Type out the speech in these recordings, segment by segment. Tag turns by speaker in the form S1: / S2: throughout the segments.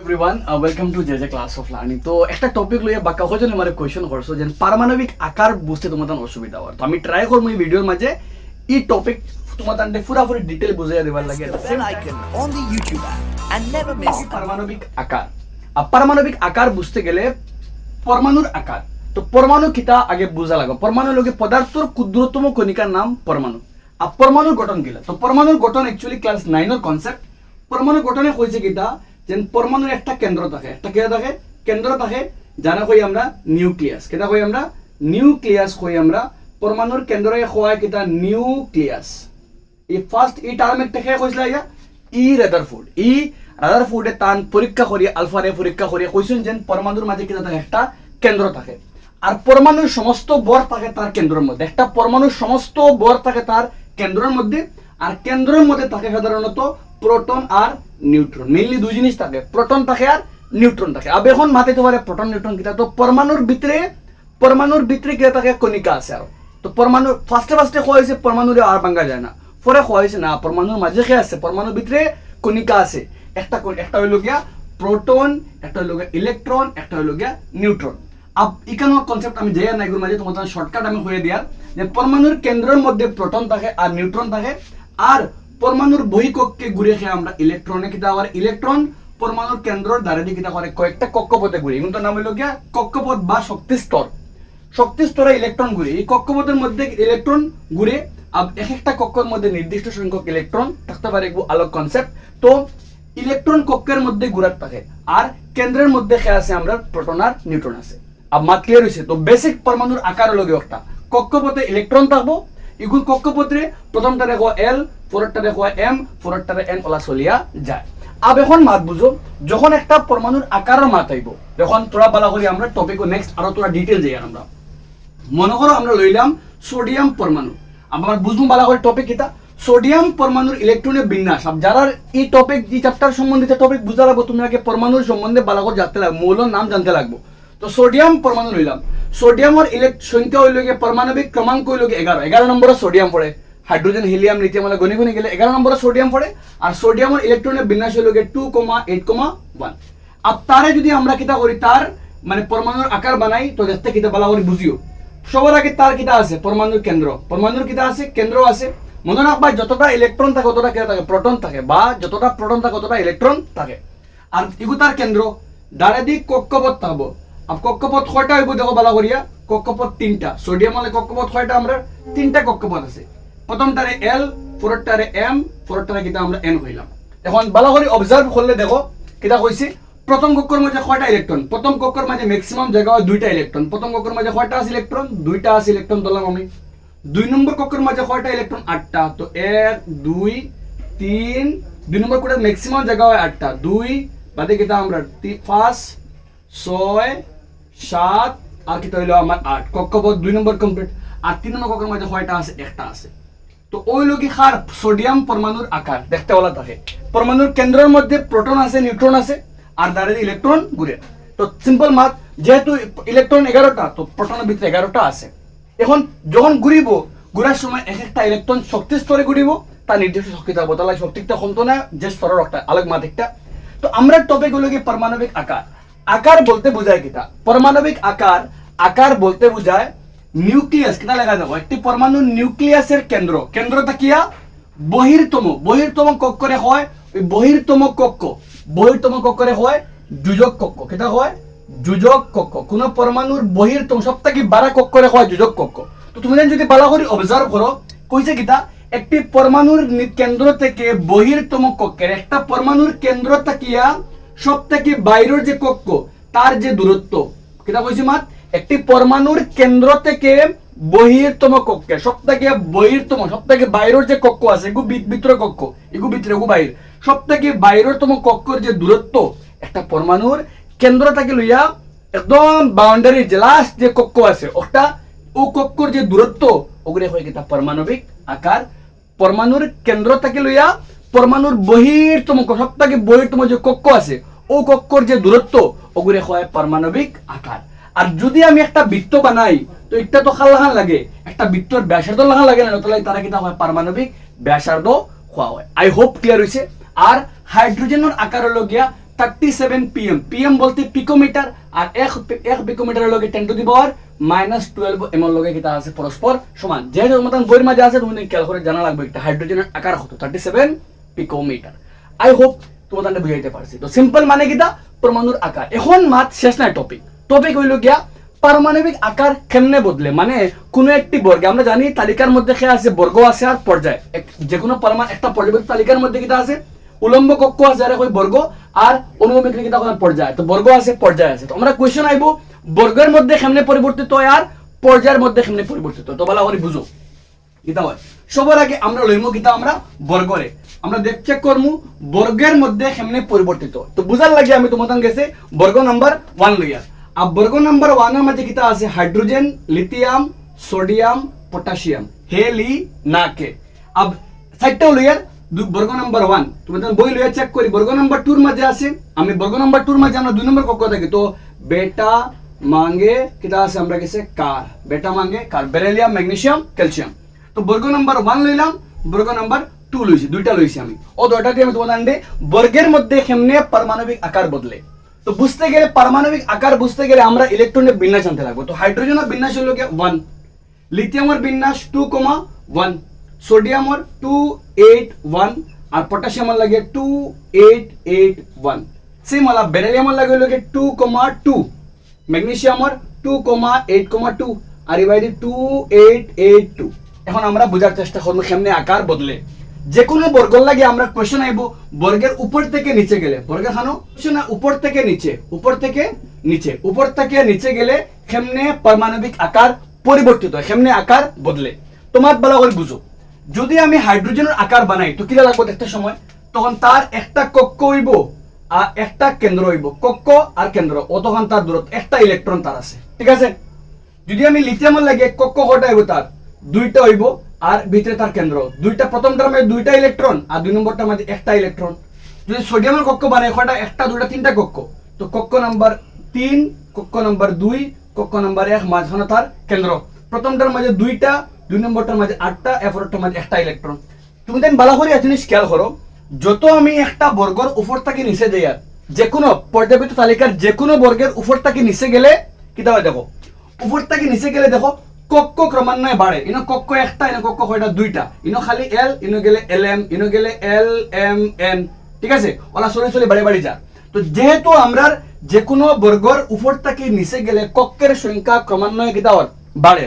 S1: everyone, welcome to JJ Class of Learning. তো একটা topic লইয়া বাকা কজন আমারে কোয়েশ্চন করছো যে পারমাণবিক আকার বুঝতে তোমাদের অসুবিধা হয়। তো আমি ট্রাই করব এই ভিডিওর মাঝে এই টপিক তোমাদের পুরোপুরি ডিটেইল বুঝাইয়া দেবার লাগে।
S2: Bell icon on the YouTube app and never miss
S1: পারমাণবিক আকার। পারমাণবিক আকার বুঝতে গেলে পরমাণুর আকার। তো পরমাণু কিটা আগে বুঝা লাগে। পরমাণু লগে পদার্থের ক্ষুদ্রতম কণিকার নাম পরমাণু। আর পরমাণুর গঠন কিলা? তো পরমাণুর গঠন অ্যাকচুয়ালি ক্লাস 9 এর কনসেপ্ট। পরমাণু গঠনে কইছে কিটা যেন পরমাণুর একটা কেন্দ্র থাকে, একটা কে থাকে কেন্দ্র থাকে, জানা কই আমরা নিউক্লিয়াস। কেটা কই আমরা নিউক্লিয়াস কই আমরা। পরমাণুর কেন্দ্রে হয় কিটা নিউক্লিয়াস। এই ফার্স্ট এই টার্ম একটা কে কইছলা ইয়া রাদারফোর্ড। রাদারফোর্ডে তান পরীক্ষা করি আলফা রে পরীক্ষা করি কইছেন যেন পরমাণুর মাঝে কিটা থাকে একটা কেন্দ্র থাকে। আর পরমাণুর সমস্ত বর থাকে তার কেন্দ্রের মধ্যে। একটা পরমাণুর সমস্ত বর থাকে তার কেন্দ্রের মধ্যে। আর কেন্দ্রের মধ্যে থাকে সাধারণত প্রোটন আর নিউট্রন। মেইনলি দুই জিনিস থাকে, প্রোটন থাকে আর নিউট্রন থাকে। আবে এখন মাথায় পারে প্রোটন নিউট্রন কিটা। তো পরমাণুর ভিতরে কিটা থাকে কণিকা আছে। আর তো পরমাণু ফার্স্টে কোয়া হয়েছে পরমাণুরে আর ভাঙা যায় না, পরে কোয়া হয়েছে না পরমাণুর মাঝে কে আছে, পরমাণুর ভিতরে কণিকা আছে। একটা হইল গিয়া প্রোটন, একটা হইল গিয়া ইলেকট্রন, একটা হইল গিয়া নিউট্রন। ইকানোর কনসেপ্ট আমি যাই না এগুলোর মাঝে, তোমাদের শর্টকাট আমি হয়ে দিয়ার যে পরমাণুর কেন্দ্রের মধ্যে প্রোটন থাকে আর নিউট্রন থাকে। আর পরমাণুর বহিঃকক্ষে ঘুরে খেয়ে আমরা ইলেকট্রনে কিটা আবার ইলেকট্রন পরমাণুর কেন্দ্রের দ্বারা দিয়ে কিটা করে কয়েকটা কক্ষপথে ঘুরে। এগুলোর নাম হইল গিয়া কক্ষপথ বা শক্তি স্তর। শক্তি স্তরে ইলেকট্রন ঘুরে। এই কক্ষপথের মধ্যে ইলেকট্রন ঘুরে। এক একটা কক্ষের মধ্যে নির্দিষ্ট সংখ্যক ইলেকট্রন থাকতে পারে, এগুলো আলোক কনসেপ্ট। তো ইলেকট্রন কক্ষের মধ্যে ঘুরার থাকে আর কেন্দ্রের মধ্যে খেয়ে আছে আমরা প্রোটন আর নিউট্রন আছে। মাত ক্লিয়ার হয়েছে? তো বেসিক পরমাণুর আকার হলো একটা কক্ষপথে ইলেকট্রন থাকবো। এগুলো কক্ষপথে প্রথমটা দেখো এল, পরেরটা দেখো এম, পরেরটা এন ওলা চলিয়া যায়। এখন মাত বুঝো, যখন একটা পরমাণুর আকারের মাত আইব, যখন তোরা বালা করি আমরা টপিক নেক্সট আরো তোরা ডিটেল যাই। আমরা মনে করো আমরা লইলাম সোডিয়াম পরমাণু। আমার বুঝবো বালা করে টপিক এটা সোডিয়াম পরমাণুর ইলেকট্রনের বিন্যাস। যারা এই টপিক এই চ্যাপ্টার সম্বন্ধিত টপিক বুঝা লাগবো, তুমি আগে পরমাণুর সম্বন্ধে বালা করে জানতে লাগবে, মৌলের নাম জানতে লাগবো। তো সোডিয়াম পরমাণু লইলাম। সোডিয়ামের সংখ্যা হইল গিয়ে পারমাণবিক ক্রমাঙ্ক হইল গিয়ে 11 নম্বরে সোডিয়াম পড়ে। হাইড্রোজেন হিলিয়াম লিথিয়াম গনি গেলে 11 নম্বরে সোডিয়াম পড়ে। আর সোডিয়ামের ইলেকট্রনের বিন্যাস হইল গিয়ে 2,8,1। আর তারে যদি আমরা কিতা করি তার মানে পরমাণুর আকার বানাই, তো দেখতে কিতা বালা করে বুঝিও। সবার আগে তার কিতা আছে পরমাণুর কেন্দ্র। পরমাণুর কিতা আছে কেন্দ্র আছে। মনে রাখবা যতটা ইলেকট্রন থাকে ততটা কিতা থাকে প্রোটন থাকে, বা যতটা প্রোটন থাকে ততটা ইলেকট্রন থাকে। আর এগুলো তার কেন্দ্র। দ্বারা দিক কক্ষপথ থাকবো। আর কক্ষপথ কয়টা হইব দেখো বালা করিয়া, কক্ষপথ 3টা। সোডিয়াম হলে কক্ষপথ কয়টা আমরা 3টা কক্ষপথ আছে। প্রথমটারে এল, পরেরটারে এম, পরেরটারে কিটা আমরা এন হইলাম। এখন বালা করে অবজার্ভ করলে দেখো কিটা কইছে প্রথম কক্ষের মাঝে কয়টা ইলেকট্রন। প্রথম কক্ষের মাঝে ম্যাক্সিমাম জায়গা হয় 2টা ইলেকট্রন। প্রথম কক্ষের মাঝে কয়টা আছে ইলেকট্রন? 2টা আছে ইলেকট্রন ধরলাম আমি। 2 নম্বর কক্ষের মাঝে কয়টা ইলেকট্রন? 8টা। তো 1 2 3, 2 নম্বর কক্ষের ম্যাক্সিমাম জায়গা হয় 8টা। 2 বাদে কিটা আমরা 5 6 7 আর কিটা হইলো আমার 8 কক্ষপথ 2 নম্বর কমপ্লিট। আর 3 নম্বর কক্ষের মাঝে কয়টা আছে? একটা আছে। তো ওই লোকি খার সোডিয়াম পরমাণুর আকার দেখতে বলা থাকে। পরমাণুর কেন্দ্রের মধ্যে প্রোটন আছে, নিউট্রন আছে, আর দ্বারা ইলেকট্রন ঘুরে। তো সিম্পল মাত, যেহেতু ইলেকট্রন 11টা, তো প্রোটনের ভিতরে 11টা আছে। এখন যখন ঘুরিব, ঘুরার সময় এক একটা ইলেকট্রন শক্তি স্তরে ঘুরিব, তার নির্দিষ্ট শক্তি থাকবো। তাহলে শক্তিটা কমতো না যে স্তরের একটা আলোক মাত একটা। তো আমরা টপিক হলো কি পারমাণবিক আকার। আকার বলতে বোঝায় কিটা? পারমাণবিক আকার বলতে বোঝায় নিউক্লিয়াস। কিটা লেখা যাবো একটি পরমাণু নিউক্লিয়াসের কেন্দ্রটা কিয়া বহির্তম কক্ষরে হয়। ওই বহির্তম কক্ষরে হয় যোজক কক্ষ। কিটা হয় যোজক কক্ষ। কোন পরমাণুর বহির্তম সবথেকে 12 কক্ষরে হয় যোজক কক্ষ। তো তুমি যদি বালা করে অবজার্ভ করো কইছে কিটা একটি পরমাণুর কেন্দ্র থেকে বহির্তম কক্ষের একটা পরমাণুর কেন্দ্র থাকিয়া সব থেকে বাইরের যে কক্ষ তার যে দূরত্ব। কিটা কইছি মাত একটি পরমাণুর কেন্দ্র থেকে বহির্তম কক্ষে সব থেকে বাইরের যে কক্ষ আছে এগু ভিতরে কক্ষ, এগু ভিতরে এগু বাইরে, সব থেকে বাইরেরতম কক্ষের যে দূরত্ব একটা পরমাণুর কেন্দ্র থেকে লইয়া একদম বাউন্ডারি যে লাস্ট যে কক্ষ আছে ওটা ও কক্ষের যে দূরত্ব ওগুলো হয় কিটা পারমাণবিক আকার। পরমাণুর কেন্দ্র থেকে লইয়া পরমাণুর বহির্তম সব থেকে বহির্তম যে কক্ষ আছে ও কক্ষের যে দূরত্ব ওগুলো হয় পারমাণবিক আকার। আর যদি আমি একটা বৃত্ত বানাই, তো এটা তো খাল্লাখান লাগে, একটা বৃত্তর ব্যাসার্ধ লাগান লাগে না, তাহলে তারা কিটা হয় পারমাণবিক ব্যাসার্ধ হওয়া হয়। আই হোপ ক্লিয়ার হয়েছে। আর হাইড্রোজেনের আকার হলো গিয়া 37 pm pm বলতে পিকোমিটার আর এক পিকোমিটারের লগে 10 টু দি পাওয়ার -12 এমন লগে কিতা আছে পরস্পর সমান যেহেতু মতন বইয়ের মাঝে আছে তুমি ক্যালকুলেট জানা লাগবে একটা হাইড্রোজেনের আকার কত 37 পিকোমিটার আই হোপ তোমাদের বুঝাইতে পারছি তো সিম্পল মানে কিতা পরমাণুর আকার এখন মাত শেষ নাই টপিক হইল গিয়া পারমাণবিক আকার কেমনে বদলে মানে কোনো একটি বর্গে আমরা জানি তালিকার মধ্যে খেয়ে আছে বর্গ আছে আর পর্যায় যে কোনো পরমাণু একটা পর্যায়বৃত্ত তালিকার মধ্যে কিতা আছে উলম্ব কক্ষ আছে আর কই বর্গ আর অনুভূমিক কিতা কোন পর্যায় তো বর্গ আছে পর্যায় আছে তো আমরা কোশ্চেন আইবো বর্গের মধ্যে কেমনে পরিবর্তিত হয় আর পর্যায়ের মধ্যে কেমনে পরিবর্তিত তো বলা করে বুঝো কিতা হয় সবার আগে আমরা লইমু কিতা আমরা বর্গরে আমরা চেক করমু বর্গের মধ্যে কেমনে পরিবর্তিত তো বুঝার লাগে আমি তোমাদের গেছে বর্গ নাম্বার 1 লইয়া अब वर्ग नंबर 1 এর মধ্যে কিতা আছে হাইড্রোজেন লিথিয়াম সোডিয়াম পটাশিয়াম হেলি নাকে अब সাইডটা লইয়ার বর্গ নাম্বার 1 তুমি তখন বই লইয়া চেক করি বর্গ নাম্বার 2 এর মধ্যে আছে আমি বর্গ নাম্বার 2 এর মধ্যে আমরা 2 নম্বর কক্ষ থাকি তো বেটা মাঙ্গে কিতা আছে আমরা গেছে কার বেটা মাঙ্গে কার বেরিলিয়াম ম্যাগনেসিয়াম ক্যালসিয়াম তো বর্গ নাম্বার 1 লইলাম বর্গ নাম্বার 2 লইছি দুইটা লইছি আমি ও দুইটা দিয়ে আমি তোমাদের বর্গের মধ্যে কেমনে পারমাণবিক আকার বদলে তো বুঝতে গেলে পারমাণবিক আকার বুঝতে গেলে আমরা ইলেকট্রনের বিন্যাস জানতে লাগবে তো হাইড্রোজেনের বিন্যাস হলো কি 1 লিথিয়ামের বিন্যাস 2,1 সোডিয়ামের 281 আর পটাশিয়ামের লাগে 2881 সেম वाला বেরিলিয়ামের লাগে হলো কি 2,2 ম্যাগনেসিয়ামের 2,8,2 আর এবারে 2882 এখন আমরা বোঝার চেষ্টা করব কেমনে আকার বদলে যে কোনো বর্গের লাগে আমরা কোশ্চেন আইবো বর্গের উপর থেকে নিচে গেলে বর্গের খানো কোশ্চেন উপর থেকে নিচে গেলে কেমনে পারমাণবিক আকার পরিবর্তিত হয় কেমনে আকার বদলে তোমার বলা করে বুঝো যদি আমি হাইড্রোজেনের আকার বানাই তো কিলা লাগবে একটা সময় তখন তার একটা কক্ষ হইব আর একটা কেন্দ্র হইব কক্ষ আর কেন্দ্র ও তখন তার দূরত্ব একটা ইলেকট্রন তার আছে ঠিক আছে যদি আমি লিথিয়ামের লাগে কক্ষ কটা হইব তার দুইটা হইব আর ভিতরে তার কেন্দ্র দুইটা প্রথমটার মধ্যে দুইটা ইলেকট্রন আর দুই নম্বরটার মধ্যে একটা ইলেকট্রন যদি সোডিয়ামের কক্ষ বানাই কটা একটা দুইটা তিনটা কক্ষ তো কক্ষ নাম্বার 3 কক্ষ নাম্বার 2 কক্ষ নাম্বার 1 মাঝখানে তার কেন্দ্র প্রথমটার মধ্যে দুইটা দুই নম্বরটার মধ্যে 8টা এরপরটার মধ্যে একটা ইলেকট্রন তুমি দেন ভালো করে জিনিস খেয়াল করো যত আমি একটা বর্গের উপর থেকে নিচে যাই আর যে কোনো পর্যায়বৃত্ত তালিকার যে কোনো বর্গের উপর থেকে নিচে গেলে কি দাও দেখো উপর থেকে নিচে গেলে দেখো কক্ষ ক্রমান্বয়ে বাড়ে ইনো কক্ষ একটা ইনো কক্ষ কয়টা দুইটা ইনো খালি এল ইনো গেলে এল এম ইনো গেলে এল এম এন ঠিক আছে ওলা চলে বাড়ি যা তো যেহেতু আমরা যে কোনো বর্গের উপর থেকে নিচে গেলে কক্ষের সংখ্যা ক্রমান্বয়ে কি দাও বাড়ে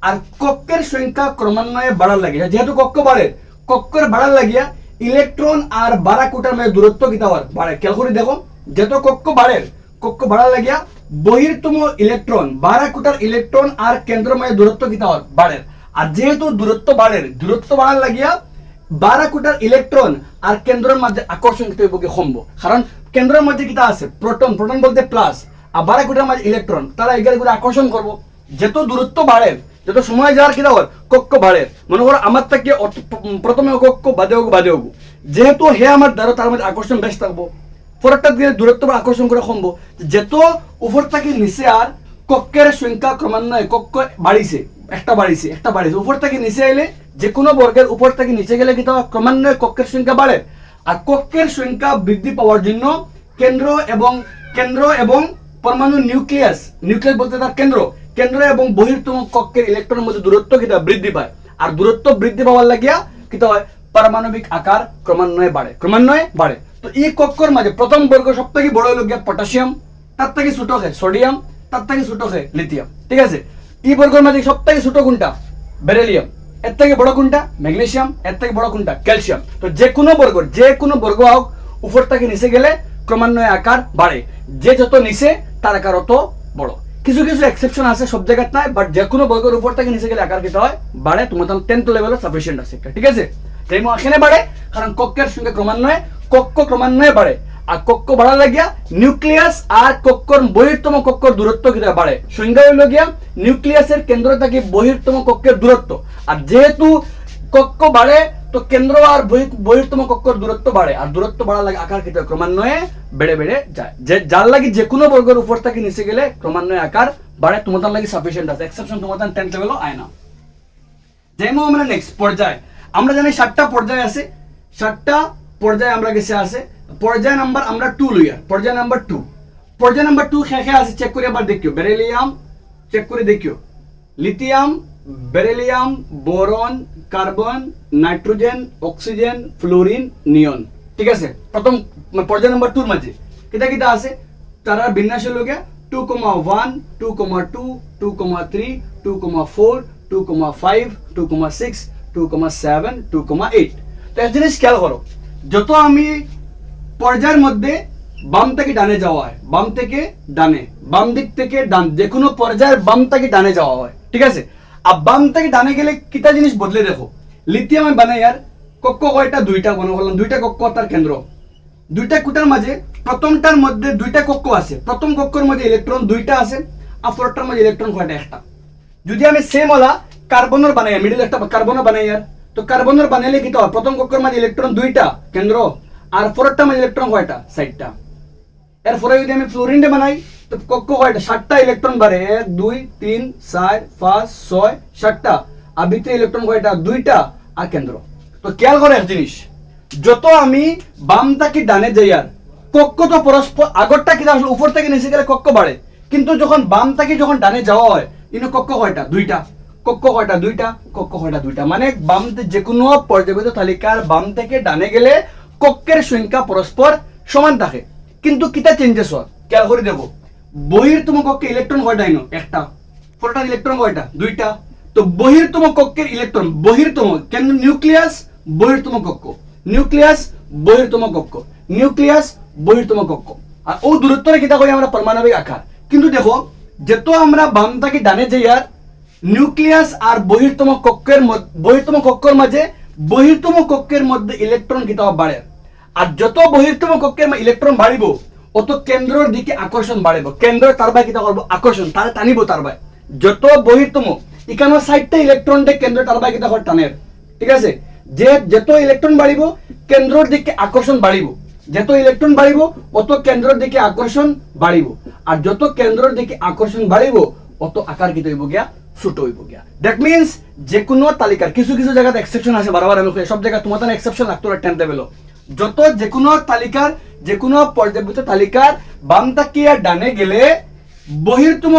S1: আর কক্ষের সংখ্যা ক্রমান্বয়ে বাড়ার লাগে যেহেতু কক্ষ বাড়ে কক্ষের বাড়ার লাগিয়া ইলেকট্রন আর বারাকুটার মধ্যে দূরত্ব কি দাও বাড়ে খেয়াল করে দেখো যত কক্ষ বাড়ার লাগিয়া বহির্তম ইলেকট্রন বারাকুটার ইলেকট্রন আর কেন্দ্রের মধ্যে দূরত্ব কিতা হয় বাড়ে আর যেহেতু দূরত্ব বাড়ার লাগিয়া বারাকুটার ইলেকট্রন আর কেন্দ্রের মধ্যে আকর্ষণ কিতা হইব কি কমবো কারণ কেন্দ্রের মধ্যে কিতা আছে প্রোটন বলতে প্লাস আর বারাকুটার মধ্যে ইলেকট্রন তারা এগুলো করে আকর্ষণ করব যত দূরত্ব বাড়ে যত সময় যাওয়ার কিতা হয় কক্ষ বাড়ে মনে করো আমার থেকে প্রথমে কক্ষ বাদে হোক যেহেতু হে আমার দ্বারা তার মধ্যে আকর্ষণ বেশ থাকবো পরেরটা দিয়ে দূরত্ব আকর্ষণ করে কমবো যত উপর থেকে নিচে আর কক্ষের সংখ্যা ক্রমান্বয়ে কক্ষ বাড়িছে একটা বাড়িছে উপর থেকে নিচে এলে যে কোনো বর্গের উপর থেকে নিচে গেলে কিন্তু ক্রমান্বয়ে কক্ষের সংখ্যা বাড়ে আর কক্ষের সংখ্যা বৃদ্ধি পাওয়ার জন্য কেন্দ্র এবং পরমাণু নিউক্লিয়াস বলতে তার কেন্দ্র এবং বহির্তম কক্ষের ইলেকট্রনের মধ্যে দূরত্ব কিন্তু বৃদ্ধি পায় আর দূরত্ব বৃদ্ধি পাওয়ার লাগিয়া কিন্তু হয় পারমাণবিক আকার ক্রমান্বয়ে বাড়ে তো এই কক্ষর মাঝে প্রথম বর্গ সবথেকে বড় হলো গিয়া পটাশিয়াম তার থেকে ছোট হয় সোডিয়াম তার থেকে ছোট হয় লিথিয়াম ঠিক আছে এই বর্গের মাঝে সবথেকে ছোট কোনটা বেরিলিয়াম এর থেকে বড় কোনটা ম্যাগনেসিয়াম এর থেকে বড় কোনটা ক্যালসিয়াম তো যে কোনো বর্গ হোক উপর থেকে নিচে গেলে ক্রমান্বয়ে আকার বাড়ে যে যত নিচে তার আকার অত বড় কিছু এক্সেপশন আছে সব জায়গায় নাই বাট যে কোনো বর্গের উপর থেকে নিচে গেলে আকার কিটা হয় বাড়ে তোমার 10th লেভেলে সাফিসিয়েন্ট আছে ঠিক আছে তাই এখানে বাড়ে কারণ কক্ষের সঙ্গে কক্ষ ক্রমান্বয়ে বাড়ে আর কক্ষ বাড়া লাগিয়া নিউক্লিয়াস আর কক্ষর বহির্তম কক্ষর দূরত্ব কিটা বাড়ে সংজ্ঞা হইল গিয়া নিউক্লিয়াসের কেন্দ্র থেকে বহির্তম কক্ষের দূরত্ব আর যেহেতু কক্ষ বাড়ে তো কেন্দ্র আর বহির্তম কক্ষর দূরত্ব বাড়ে আর দূরত্ব বাড়া লাগে আকার কিটা ক্রমান্বয়ে বেড়ে যায় যে যার লাগি যে কোনো বর্গের উপর থেকে নিচে গেলে ক্রমান্বয়ে আকার বাড়ে তোমাদের লাগি সাফিসিয়েন্ট আছে এক্সেপশন তোমাদের 10th লেভেলও আয় না যেমন আমরা নেক্সট পর্যায়ে আমরা জানি 7টা পর্যায় আছে 7টা পর্যায়ে আমরা গেছে আছে পর্যায় নাম্বার আমরা 2 লইয়া পর্যায় নাম্বার 2 পর্যায় নাম্বার 2 খেখে আছে চেক করে আবার দেখিও বেরিলিয়াম চেক করে দেখিও lithium beryllium boron carbon nitrogen oxygen fluorine নিয়ন ঠিক আছে প্রথম পর্যায় নাম্বার 2 এর মাঝে কিটা কিটা আছে তারা বিন্যাসের লগে 2,1 2,2 2,3 2,4 2,5 2,6 2,7 2,8 তো এক জিনিস খেয়াল করো যত আমি পর্যায়ের মধ্যে বাম থেকে ডানে যাওয়া হয় বাম থেকে ডানে বাম দিক থেকে ডান যে কোনো পর্যায়ের বাম থেকে ডানে যাওয়া হয় ঠিক আছে আর বাম থেকে ডানে গেলে কিটা জিনিস বদলে দেখো লিথিয়াম বানাই আর কক্ষ কয়টা দুইটা মনে করলাম দুইটা কক্ষ তার কেন্দ্র দুইটা কুটার মাঝে প্রথমটার মধ্যে দুইটা কক্ষ আছে প্রথম কক্ষের মধ্যে ইলেকট্রন দুইটা আছে আর পরেরটার মধ্যে ইলেকট্রন কয়টা একটা যদি আমি সেম ওলা কার্বনের বানাই মিডল একটা কার্বনের বানাই আর তো কার্বনের বানাইলে কি হয় প্রথম কক্ষের মধ্যে ইলেকট্রন দুইটা কেন্দ্র আর পরেরটার মধ্যে ইলেকট্রন কয়টা সাইডটা এরপরে যদি আমি ফ্লোরিনটা বানাই তো কক্ষ কয়টা 7টা ইলেকট্রন বাড়ে 1 2 3 4 5 6 7টা আর ভিতরে ইলেকট্রন কয়টা দুইটা আর কেন্দ্র তো খেয়াল করে এক জিনিস যত আমি বাম থেকে ডানে যাই আর কক্ষ তো পরস্পর আগরটা কি আসলে উপর থেকে নিচে গেলে কক্ষ বাড়ে কিন্তু যখন বাম থেকে যখন ডানে যাওয়া হয় ইনো কক্ষ কয়টা দুইটা কক্ষ কয়টা দুইটা কক্ষ কয়টা দুইটা মানে বাম যে কোনো পর্যায়বৃত্ত তালিকার বাম থেকে ডানে গেলে কক্ষের সংখ্যা পরস্পর সমান থাকে কিন্তু কিটা চেঞ্জেস হয় খেয়াল করে দেখো বহির্তম কক্ষে ইলেকট্রন কয়টা ইনো একটা পরেরটা ইলেকট্রন কয়টা দুইটা তো বহির্তম কক্ষের ইলেকট্রন বহির্তম কেন নিউক্লিয়াস বহির্তম কক্ষ নিউক্লিয়াস বহির্তম কক্ষ নিউক্লিয়াস বহির্তম কক্ষ আর ও দূরত্বরে কিটা করি আমরা পারমাণবিক আকার কিন্তু দেখো যেত আমরা বাম থেকে ডানে যাই আর নিউক্লিয়াস আর বহির্তম কক্ষের মাঝে বহির্তম কক্ষের মধ্যে ইলেকট্রন কিটা বাড়ে আর যত বহির্তম কক্ষের ইলেকট্রন বাড়িব অত কেন্দ্রের দিকে আকর্ষণ বাড়িব কেন্দ্র তার বাই কিটা করবো আকর্ষণ তার টানিব তার বাই যত বহির্তম এখানে 60টা ইলেকট্রনটা কেন্দ্র তার বাই কিটা টানের ঠিক আছে যে যত ইলেকট্রন বাড়িব কেন্দ্রের দিকে আকর্ষণ বাড়িব যত ইলেকট্রন বাড়িব অত কেন্দ্রের দিকে আকর্ষণ বাড়িব আর যত কেন্দ্রের দিকে আকর্ষণ বাড়িব অত আকার কিটা হইব গিয়া ছোট হইব গিয়া দ্যাট মিন্স যে কোনো তালিকার কিছু কিছু জায়গাতে এক্সেপশন আছে বারবার আমি সব জায়গা তোমার তো এক্সেপশন লাগতো 10 টেবিল যত যে কোনো তালিকার যে কোনো পর্যায়বৃত্ত তালিকার বাম থেকে ডানে গেলে বহির্তম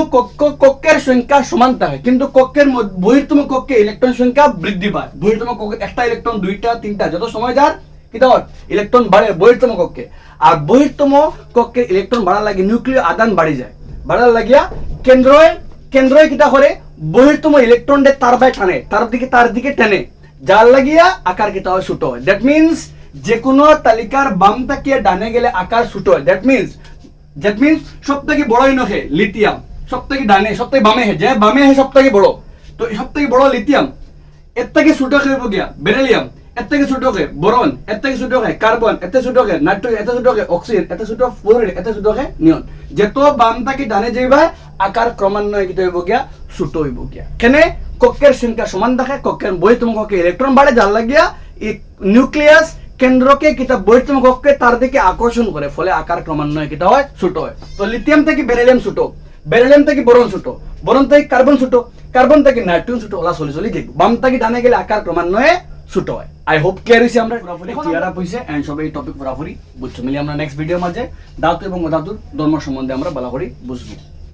S1: কক্ষের সংখ্যা সমান থাকে কিন্তু কক্ষের বহির্তম কক্ষে ইলেকট্রন সংখ্যা বৃদ্ধি পায় বহির্তম কক্ষে একটা ইলেকট্রন দুইটা তিনটা যত সময় যার কিটা ইলেকট্রন বাড়ে বহির্তম কক্ষে আর বহির্তম কক্ষে ইলেকট্রন বাড়ার লাগে নিউক্লিয় আদান বাড়ি যায় বাড়ার লাগিয়া কেন্দ্রয় কিটা করে বহির্তম ইলেকট্রনদের তার বাই টানে তার দিকে টেনে যার লাগিয়া আকার কিটা হয় ছোট হয় দ্যাট মিন্স যে কোনো তালিকার বাম থেকে ডানে গেলে আকার ছোট হয় দ্যাট মিন্স সব থেকে বড় ইনহে লিথিয়াম সব থেকে ডানে সব থেকে বামে যে বামে হে সব থেকে বড় তো সব থেকে বড় লিথিয়াম এর থেকে ছোট হইব গিয়া বেরিলিয়াম এর থেকে ছোট হে বোরন এর থেকে ছোট হে কার্বন এর থেকে ছোট হে নাইট্রোজেন এর থেকে ছোট হে অক্সিজেন এর থেকে ছোট ফ্লোরিন এর থেকে ছোট হে নিয়ন যত বাম থেকে ডানে যাইবা আকার ক্রমান্বয়ে কিটা হইব গিয়া ছোট হইব গিয়া কেনে কক্ষের সংখ্যা সমান থাকে কক্ষের বহির্তম কক্ষে ইলেকট্রন বাড়ে যার লাগিয়া এই নিউক্লিয়াস কেন্দ্রকে কিটা বহির্তম কক্ষে তার দিকে আকর্ষণ করে ফলে আকার ক্রমান্বয়ে কিটা হয় ছোট হয় তো লিথিয়াম থেকে বেরিলিয়াম ছোট বেরিলিয়াম থেকে বোরন ছোট বোরন থেকে কার্বন ছোট কার্বন থেকে নাইট্রোজেন ছোট ওলা চলি দেখব বাম থেকে ডানে গেলে আকার ক্রমান্বয়ে ছোট হয় আই হোপ ক্লিয়ার হইছে আমরা পুরোপুরি ক্লিয়ার আপ হইছে এন্ড সবাই এই টপিক পুরোপুরি বুঝছো মিলি আমরা নেক্সট ভিডিওর মাঝে ধাতু এবং অধাতুর ধর্ম সম্বন্ধে আমরা ভালো করে বুঝবো